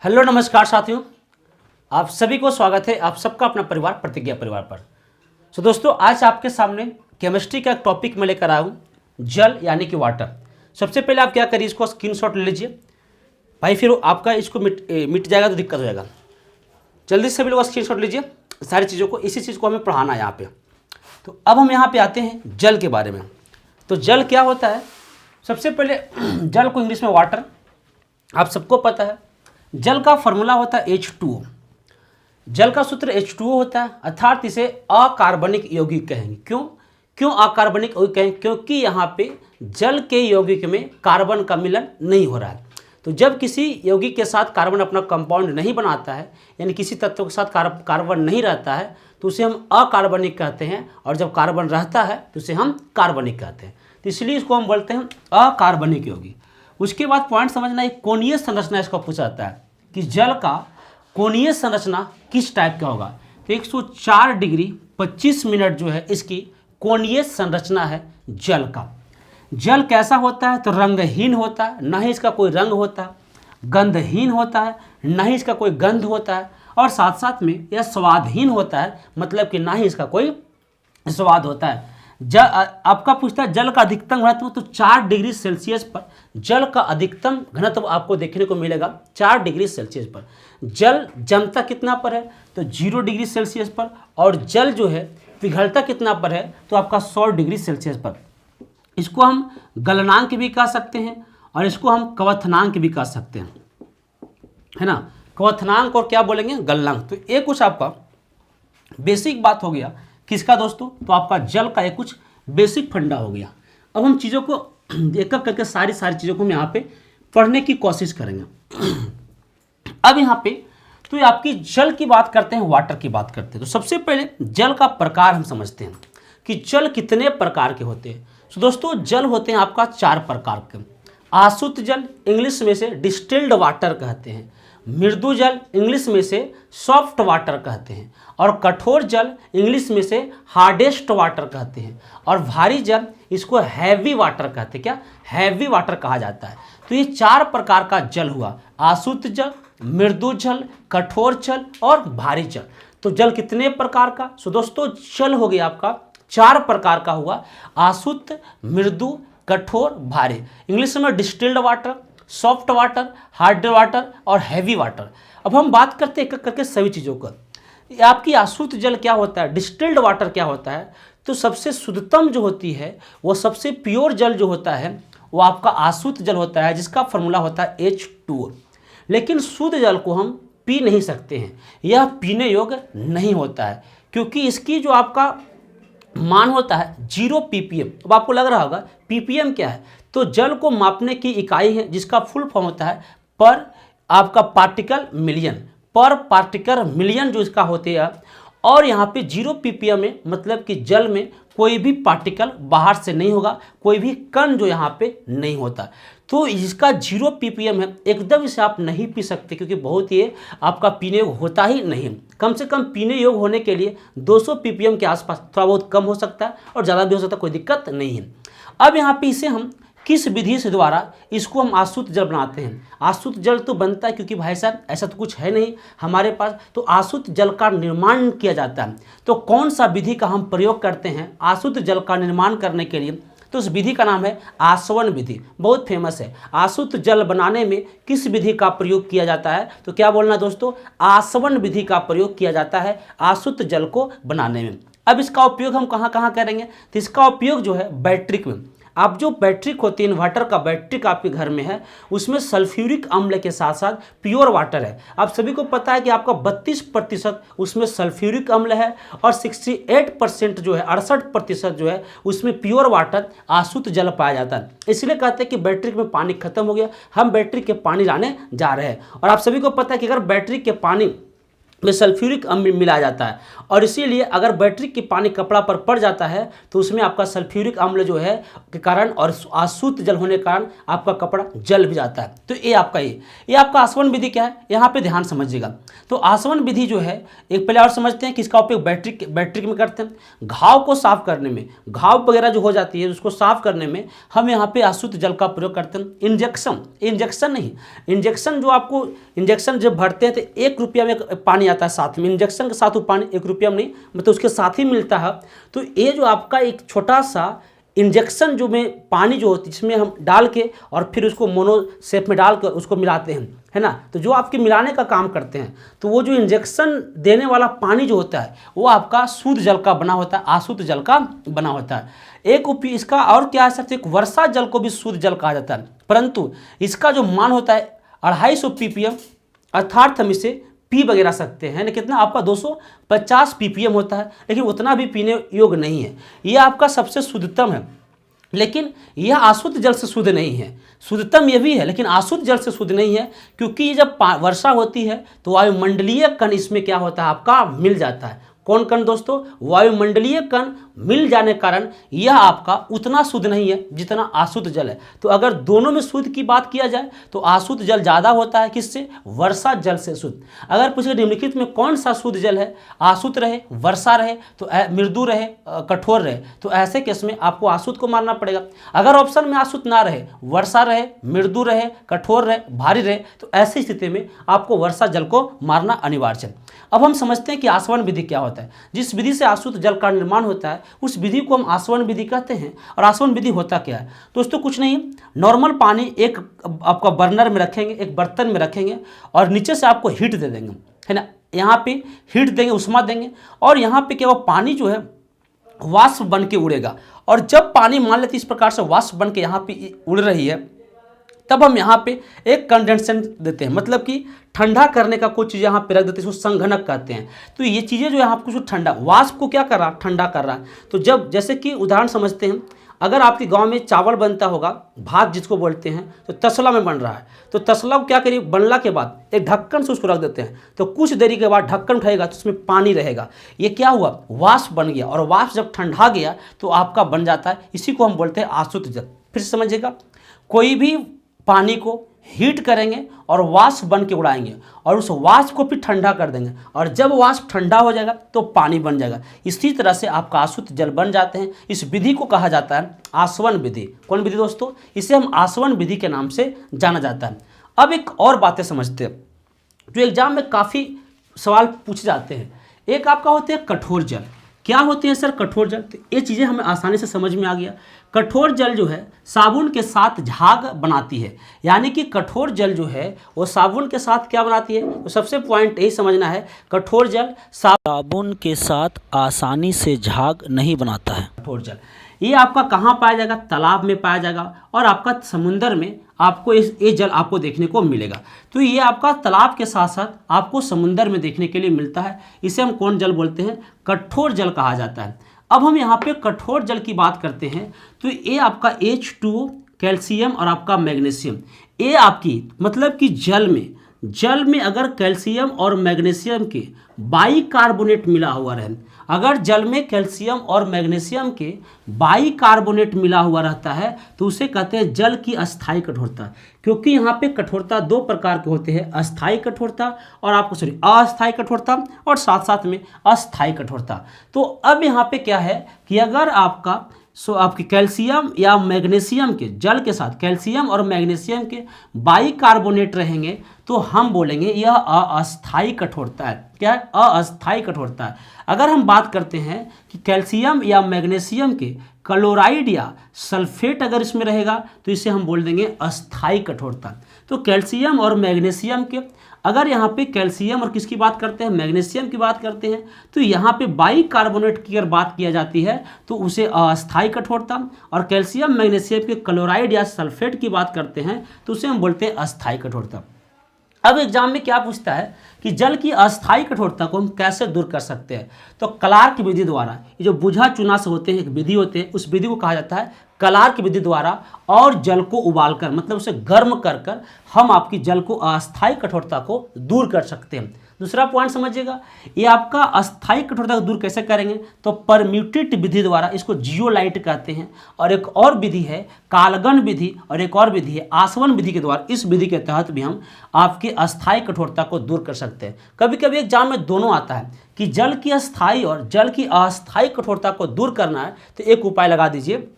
Hello नमस्कार साथियों, आप सभी को स्वागत है आप सबका अपना परिवार प्रतिज्ञा परिवार पर। दोस्तों, आज आपके सामने केमिस्ट्री का एक टॉपिक मैं लेकर आया हूँ, जल यानी कि वाटर। सबसे पहले आप क्या करिए, इसको स्क्रीनशॉट ले लीजिए भाई, फिर आपका इसको मिट जाएगा तो दिक्कत हो जाएगा। जल्दी से सभी लोग स्क्रीनशॉट लीजिए सारी चीज़ों को, इसी चीज़ को हमें पढ़ाना है यहाँ पे। तो अब हम यहाँ पे आते हैं जल के बारे में। तो जल क्या होता है, सबसे पहले जल को इंग्लिश में वाटर, आप सबको पता है। जल का फॉर्मूला होता है H2O। जल का सूत्र H2O होता है, अर्थात इसे अकार्बनिक यौगिक कहेंगे। क्यों अकार्बनिक यौगिक कहेंगे? क्योंकि यहाँ पे जल के यौगिक में कार्बन का मिलन नहीं हो रहा है। तो जब किसी यौगिक के साथ कार्बन अपना कंपाउंड नहीं बनाता है, यानी किसी तत्व के साथ कार्बन नहीं रहता है, तो उसे हम अकार्बनिक कहते हैं। और जब कार्बन रहता है तो उसे हम कार्बनिक कहते हैं। तो इसलिए इसको हम बोलते हैं अकार्बनिक यौगिक। उसके बाद पॉइंट समझना, एक कोणीय संरचना इसका पूछा जाता है कि जल का कोणीय संरचना किस टाइप का होगा। तो 104 डिग्री 25 मिनट जो है इसकी कोणीय संरचना है जल का। जल कैसा होता है? तो रंगहीन होता है, ना ही इसका कोई रंग होता है। गंधहीन होता है, ना ही इसका कोई गंध होता है। और साथ साथ में यह स्वादहीन होता है, मतलब कि ना ही इसका कोई स्वाद होता है। आपका पूछता है जल का अधिकतम घनत्व, तो 4 डिग्री सेल्सियस पर जल का अधिकतम घनत्व आपको देखने को मिलेगा। 4 डिग्री सेल्सियस पर जल जमता कितना पर है? तो 0 डिग्री सेल्सियस पर। और जल जो है पिघलता कितना पर है? तो आपका 100 डिग्री सेल्सियस पर। इसको हम गलनांक भी कह सकते हैं और इसको हम क्वथनांक भी कह सकते हैं, है ना। क्वथनांक और क्या बोलेंगे, गलनांक। तो ये कुछ आपका बेसिक बात हो गया किसका दोस्तों? तो आपका जल का एक कुछ बेसिक फंडा हो गया। अब हम चीज़ों को एक एक करके सारी चीज़ों को हम यहाँ पे पढ़ने की कोशिश करेंगे। अब यहाँ पे तो ये आपकी जल की बात करते हैं, वाटर की बात करते हैं। तो सबसे पहले जल का प्रकार हम समझते हैं कि जल कितने प्रकार के होते हैं। तो दोस्तों, जल होते हैं आपका 4 प्रकार के। आसुत जल इंग्लिश में से डिस्टिल्ड वाटर कहते हैं, मृदु जल इंग्लिश में से सॉफ्ट वाटर कहते हैं, और कठोर जल इंग्लिश में से हार्डेस्ट वाटर कहते हैं, और भारी जल इसको हैवी वाटर कहते हैं। क्या? हैवी वाटर कहा जाता है। तो ये 4 प्रकार का जल हुआ, आसुत जल, मृदु जल, कठोर जल और भारी जल। तो जल कितने प्रकार का? सो दोस्तों, जल हो गया आपका 4 प्रकार का हुआ, आसुत, मृदु, कठोर, भारी। इंग्लिश में distilled water, soft water, hard water और हैवी वाटर। अब हम बात करते हैं एक एक करके सभी चीज़ों का। आपकी आसुत जल क्या होता है, डिस्टिल्ड वाटर क्या होता है? तो सबसे शुद्धतम जो होती है, वो सबसे प्योर जल जो होता है वो आपका आसुत जल होता है, जिसका फॉर्मूला होता है H2O। लेकिन शुद्ध जल को हम पी नहीं सकते हैं, यह पीने योग्य नहीं होता है, क्योंकि इसकी जो आपका मान होता है 0 ppm। अब आपको लग रहा होगा ppm क्या है? तो जल को मापने की इकाई है, जिसका फुल फॉर्म होता है पर आपका पार्टिकल मिलियन, पर पार्टिकल मिलियन जो इसका होते हैं। और यहाँ पे 0 ppm में मतलब कि जल में कोई भी पार्टिकल बाहर से नहीं होगा, कोई भी कण जो यहाँ पे नहीं होता। तो इसका 0 ppm है, एकदम इसे आप नहीं पी सकते, क्योंकि बहुत ही आपका पीने योग होता ही नहीं। कम से कम पीने योग होने के लिए 200 ppm के आसपास, थोड़ा बहुत कम हो सकता है और ज़्यादा भी हो सकता है, कोई दिक्कत नहीं है। अब यहाँ पे इसे हम किस विधि से द्वारा इसको हम आसुत जल बनाते हैं। आसुत जल तो बनता है, क्योंकि भाई साहब ऐसा तो कुछ है नहीं हमारे पास, तो आसुत जल का निर्माण किया जाता है। तो कौन सा विधि का हम प्रयोग करते हैं आसुत जल का निर्माण करने के लिए? तो उस विधि का नाम है आसवन विधि, बहुत फेमस है। आसुत जल बनाने में किस विधि का प्रयोग किया जाता है? तो क्या बोलना दोस्तों, आसवन विधि का प्रयोग किया जाता है आसुत जल को बनाने में। अब इसका उपयोग हम कहाँ कहाँ करेंगे? तो इसका उपयोग जो है बैटरिक में। आप जो बैटरिक होती है, इन्वर्टर का बैटरिक आपके घर में है, उसमें सल्फ्यूरिक अम्ल के साथ साथ प्योर वाटर है। आप सभी को पता है कि आपका 32% उसमें सल्फ्यूरिक अम्ल है और 68% जो है, 68% जो है उसमें प्योर वाटर आसुत जल पाया जाता है। इसलिए कहते हैं कि बैटरिक में पानी खत्म हो गया, हम बैटरिक के पानी लाने जा रहे हैं। और आप सभी को पता है कि अगर बैटरिक के पानी में सल्फ्यूरिक अम्ल मिलाया जाता है और इसीलिए अगर बैटरी के पानी कपड़ा पर पड़ जाता है तो उसमें आपका सल्फ्यूरिक अम्ल जो है के कारण और अशुद्ध जल होने के कारण आपका कपड़ा जल भी जाता है। तो ये आपका आसवन विधि क्या है, यहाँ पे ध्यान समझिएगा। तो आसवन विधि जो है एक पहले और समझते हैं कि इसका उपयोग बैटरी में करते हैं। घाव को साफ करने में, घाव वगैरह जो हो जाती है उसको साफ करने में हम यहाँ पे अशुद्ध जल का प्रयोग करते हैं। इंजेक्शन जो आपको इंजेक्शन जब भरते हैं तो 1 रुपया में पानी आता है साथ में, इंजेक्शन के साथ वो पानी 1 रुपया में नहीं मतलब उसके साथ ही मिलता है। तो ये जो आपका एक छोटा सा इंजेक्शन जो में पानी जो होती है जिसमें हम डाल के और फिर उसको मोनो शेप में डाल कर उसको मिलाते हैं, है ना। तो जो आपके मिलाने का काम करते हैं तो वो जो इंजेक्शन देने वाला पानी जो होता है वो आपका शुद्ध जल का बना होता है, अशुद्ध जल का बना होता है। इसका और क्या है सर, एक वर्षा जल को भी शुद्ध जल कहा जाता है, परंतु इसका जो मान होता है 250 ppm, अर्थात हम इसे पी वगैरह सकते हैं। कितना आपका 250 ppm होता है, लेकिन उतना भी पीने योग्य नहीं है। यह आपका सबसे शुद्धतम है, लेकिन यह अशुद्ध जल से शुद्ध नहीं है। शुद्धतम यह भी है लेकिन अशुद्ध जल से शुद्ध नहीं है, क्योंकि ये जब वर्षा होती है तो वायुमंडलीय कण इसमें क्या होता है आपका मिल जाता है। कौन कण दोस्तों, वायुमंडलीय कण मिल जाने कारण यह आपका उतना शुद्ध नहीं है जितना अशुद्ध जल है। तो अगर दोनों में शुद्ध की बात किया जाए तो अशुद्ध जल ज़्यादा होता है किससे, वर्षा जल से शुद्ध। अगर पूछे निम्नलिखित में कौन सा शुद्ध जल है, अशुद्ध रहे, वर्षा रहे, तो मृदु रहे, कठोर रहे, तो ऐसे केस में आपको अशुद्ध को मानना पड़ेगा। अगर ऑप्शन में अशुद्ध ना रहे, वर्षा रहे, मृदु रहे, कठोर रहे, भारी रहे, तो ऐसी स्थिति में आपको वर्षा जल को मारना अनिवार्य है। अब हम समझते हैं कि आसवन विधि क्या होता है। जिस विधि से अशुद्ध जल का निर्माण होता है उस विधि को हम आसवन विधि कहते हैं। और आसवन विधि होता क्या है दोस्तों, कुछ नहीं, नॉर्मल पानी एक आपका बर्नर में रखेंगे, एक बर्तन में रखेंगे और नीचे से आपको हीट दे देंगे, है ना। यहाँ पे हीट देंगे, उष्मा देंगे और यहाँ पे क्या वो पानी जो है वाष्प बन के उड़ेगा। और जब पानी मान लेते इस प्रकार से वाष्प बन के यहाँ पे उड़ रही है, तब हम यहाँ पे एक कंडेंसेशन देते हैं, मतलब कि ठंडा करने का कुछ चीज़ यहाँ पे रख देते हैं, इसको संघनक कहते हैं। तो ये चीज़ें जो है आपको ठंडा वाष्प को क्या कर रहा है, ठंडा कर रहा है। तो जब जैसे कि उदाहरण समझते हैं, अगर आपके गांव में चावल बनता होगा, भात जिसको बोलते हैं, तो तसला में बन रहा है, तो तसला को क्या करिए, बनला के बाद एक ढक्कन से उसको रख देते हैं, तो कुछ देरी के बाद ढक्कन उठाएगा तो उसमें पानी रहेगा। ये क्या हुआ, वाष्प बन गया, और वाष्प जब ठंडा गया तो आपका बन जाता है, इसी को हम बोलते हैं अशुद्ध जल। फिर समझिएगा, कोई भी पानी को हीट करेंगे और वाष्प बन के उड़ाएंगे और उस वाष्प को फिर ठंडा कर देंगे, और जब वाष्प ठंडा हो जाएगा तो पानी बन जाएगा। इसी तरह से आपका अशुद्ध जल बन जाते हैं। इस विधि को कहा जाता है आसवन विधि। कौन विधि दोस्तों, इसे हम आसवन विधि के नाम से जाना जाता है। अब एक और बातें समझते हैं जो एग्जाम में काफ़ी सवाल पूछे जाते हैं। एक आपका होते हैं कठोर जल। क्या होते हैं सर कठोर जल, तो ये चीज़ें हमें आसानी से समझ में आ गया। कठोर जल जो है साबुन के साथ झाग बनाती है, यानी कि कठोर जल जो है वो साबुन के साथ क्या बनाती है, तो सबसे पॉइंट यही समझना है, कठोर जल साबुन के साथ आसानी से झाग नहीं बनाता है। कठोर जल ये आपका कहाँ पाया जाएगा, तालाब में पाया जाएगा, और आपका समुंदर में आपको ये जल आपको देखने को मिलेगा। तो ये आपका तालाब के साथ साथ आपको समुंदर में देखने के लिए मिलता है। इसे हम कौन जल बोलते हैं, कठोर जल कहा जाता है। अब हम यहाँ पे कठोर जल की बात करते हैं, तो ये आपका H2O, कैल्शियम और आपका मैग्नीशियम, ये आपकी मतलब कि जल में अगर कैल्शियम और मैग्नीशियम के बाइकार्बोनेट मिला हुआ रहे, अगर जल में कैल्शियम और मैग्नीशियम के बाइकार्बोनेट मिला हुआ रहता है तो उसे कहते हैं जल की अस्थायी कठोरता। क्योंकि यहाँ पे कठोरता 2 प्रकार के होते हैं, अस्थायी कठोरता और आपको अस्थायी कठोरता, और साथ साथ में अस्थायी कठोरता। तो अब यहाँ पे क्या है कि अगर आपके कैल्शियम या मैग्नीशियम के जल के साथ कैल्शियम और मैग्नीशियम के बाइकार्बोनेट रहेंगे तो हम बोलेंगे यह अस्थायी कठोरता है। क्या है, अस्थायी कठोरता है। अगर हम बात करते हैं कि कैल्शियम या मैग्नीशियम के क्लोराइड या सल्फेट अगर इसमें रहेगा तो इसे हम बोल देंगे अस्थायी कठोरता। तो कैल्शियम और मैग्नीशियम के, अगर यहाँ पे कैल्शियम और किसकी बात करते हैं, मैग्नीशियम की बात करते हैं, तो यहाँ पे बाइकार्बोनेट की अगर बात किया जाती है तो उसे अस्थायी कठोरता, और कैल्शियम मैग्नीशियम के क्लोराइड या सल्फेट की बात करते हैं तो उसे हम बोलते हैं अस्थायी कठोरता। अब एग्जाम में क्या पूछता है कि जल की अस्थायी कठोरता को हम कैसे दूर कर सकते हैं, तो क्लार्क विधि द्वारा, ये जो बुझा चुना से होते हैं एक विधि होते हैं, उस विधि को कहा जाता है कलार की विधि द्वारा और जल को उबालकर मतलब उसे गर्म कर कर हम आपकी जल को अस्थायी कठोरता को दूर कर सकते हैं। दूसरा पॉइंट समझिएगा, ये आपका अस्थायी कठोरता को दूर कैसे करेंगे, तो परम्यूटेट विधि द्वारा, इसको जियोलाइट कहते हैं। और एक और विधि है कालगन विधि, और एक और विधि है आसवन विधि के द्वारा। इस विधि के तहत भी हम आपकी अस्थायी कठोरता को दूर कर सकते हैं। कभी कभी एग्जाम में दोनों आता है कि जल की अस्थायी और जल की अस्थायी कठोरता को दूर करना है, तो एक उपाय लगा दीजिए,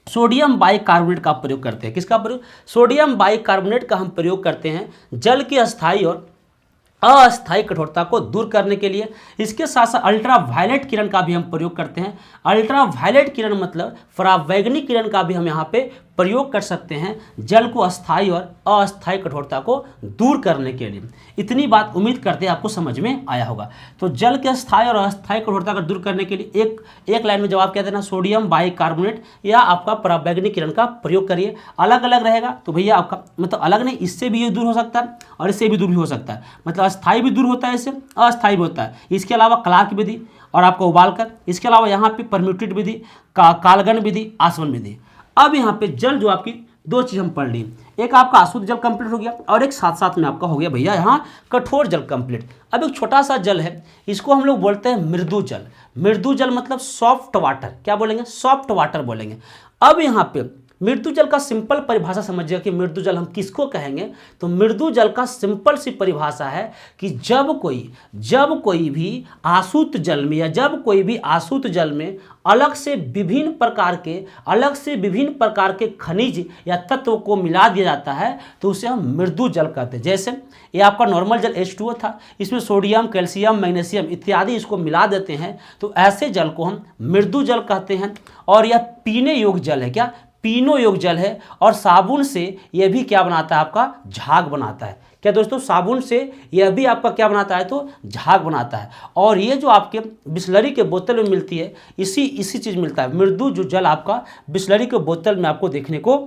सोडियम बाइकार्बोनेट का प्रयोग करते हैं। किसका प्रयोग? सोडियम बाइकार्बोनेट का हम प्रयोग करते हैं जल की अस्थायी और अस्थायी कठोरता को दूर करने के लिए। इसके साथ साथ अल्ट्रा वायलेट किरण का भी हम प्रयोग करते हैं। अल्ट्रा वायलेट किरण मतलब परावैंगनी किरण का भी हम यहाँ पे प्रयोग कर सकते हैं जल को अस्थायी और अस्थायी कठोरता को दूर करने के लिए। इतनी बात उम्मीद करते हैं आपको समझ में आया होगा। तो जल के अस्थायी और अस्थायी कठोरता को दूर करने के लिए एक लाइन में जवाब क्या देना, सोडियम बाइकार्बोनेट या आपका परावैंगनी किरण का प्रयोग करिए। अलग अलग रहेगा तो भैया आपका मतलब अलग नहीं, इससे भी ये दूर हो सकता है और इससे भी दूर भी हो सकता है। मतलब अस्थायी भी दूर होता है, इससे अस्थायी भी होता है। इसके अलावा कलार की विधि और आपको उबालकर, इसके अलावा यहाँ पे परम्यूटेट विधि, कालगन विधि, आसवन विधि। अब यहाँ पे जल जो आपकी दो चीज हम पढ़ ली, एक आपका अशुद्ध जल कंप्लीट हो गया और एक साथ साथ में आपका हो गया भैया यहाँ कठोर जल कंप्लीट। अब एक छोटा सा जल है, इसको हम लोग बोलते हैं मृदु जल। मृदु जल मतलब सॉफ्ट वाटर, क्या बोलेंगे? सॉफ्ट वाटर बोलेंगे। अब यहाँ पे मृदु जल का सिंपल परिभाषा समझिएगा कि मृदु जल हम किसको कहेंगे। तो मृदु जल का सिंपल सी परिभाषा है कि जब कोई भी आसुत जल में या जब कोई भी आसुत जल में अलग से विभिन्न प्रकार के खनिज या तत्व को मिला दिया जाता है तो उसे हम मृदु जल कहते हैं। जैसे ये आपका नॉर्मल जल H2O था, इसमें सोडियम, कैल्शियम, मैग्नीशियम इत्यादि इसको मिला देते हैं तो ऐसे जल को हम मृदु जल कहते हैं। और यह पीने योग्य जल है, क्या? पीनो योग्य जल है। और साबुन से यह भी क्या बनाता है? आपका झाग बनाता है। क्या दोस्तों? साबुन से यह भी आपका क्या बनाता है? तो झाग बनाता है। और ये जो आपके बिसलरी के बोतल में मिलती है, इसी चीज़ मिलता है। मृदु जो जल आपका बिसलरी के बोतल में आपको देखने को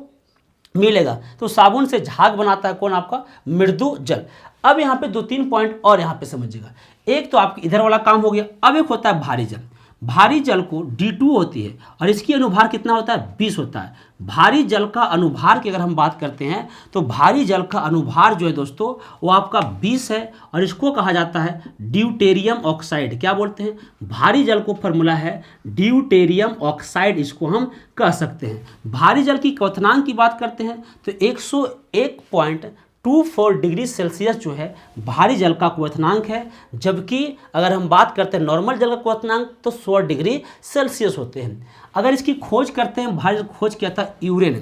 मिलेगा। तो साबुन से झाग बनाता है कौन? आपका मृदु जल। अब यहाँ पे 2-3 पॉइंट और यहाँ पे समझिएगा। एक तो आपके इधर वाला काम हो गया। अब एक होता है भारी जल। भारी जल को D2 होती है और इसकी अनुभार कितना होता है? 20 होता है। भारी जल का अनुभार की अगर हम बात करते हैं तो भारी जल का अनुभार जो है दोस्तों वो आपका 20 है और इसको कहा जाता है ड्यूटेरियम ऑक्साइड। क्या बोलते हैं? भारी जल को फॉर्मूला है ड्यूटेरियम ऑक्साइड, इसको हम कह सकते हैं। भारी जल की क्वथनांक की बात करते हैं तो 101.24 डिग्री सेल्सियस जो है भारी जल का क्वथनांक है। जबकि अगर हम बात करते हैं नॉर्मल जल का क्वथनांक तो 100 डिग्री सेल्सियस होते हैं। अगर इसकी खोज करते हैं, भारी जल खोज किया था यूरे ने।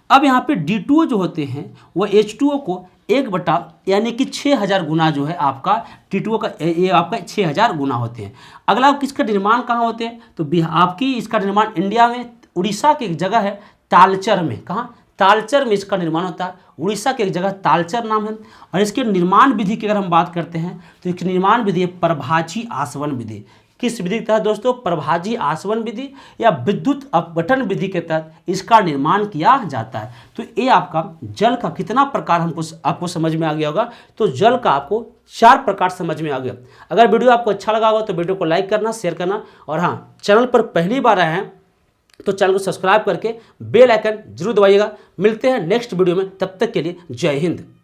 अब यहाँ पे D2O जो होते हैं वो H2O को 1 यानी कि 6000 गुना जो है आपका D2O का ये आपका 6000 गुना होते हैं। अगला किसका निर्माण कहाँ होते हैं? तो आपकी इसका निर्माण इंडिया में उड़ीसा की एक जगह है तालचर में। कहाँ? तालचर में इसका निर्माण होता है। उड़ीसा की एक जगह तालचर नाम है। और इसके निर्माण विधि की अगर हम बात करते हैं तो इसकी निर्माण विधि है प्रभाजी आसवन विधि। किस विधि के तहत दोस्तों? प्रभाजी आसवन विधि या विद्युत अपघटन विधि के तहत इसका निर्माण किया जाता है। तो ये आपका जल का कितना प्रकार आपको समझ में आ गया होगा। तो जल का आपको 4 प्रकार समझ में आ गया। अगर वीडियो आपको अच्छा लगा होगा तो वीडियो को लाइक करना, शेयर करना और हाँ, चैनल पर पहली बार आए हैं तो चैनल को सब्सक्राइब करके बेल आइकन जरूर दबाइएगा। मिलते हैं नेक्स्ट वीडियो में, तब तक के लिए जय हिंद।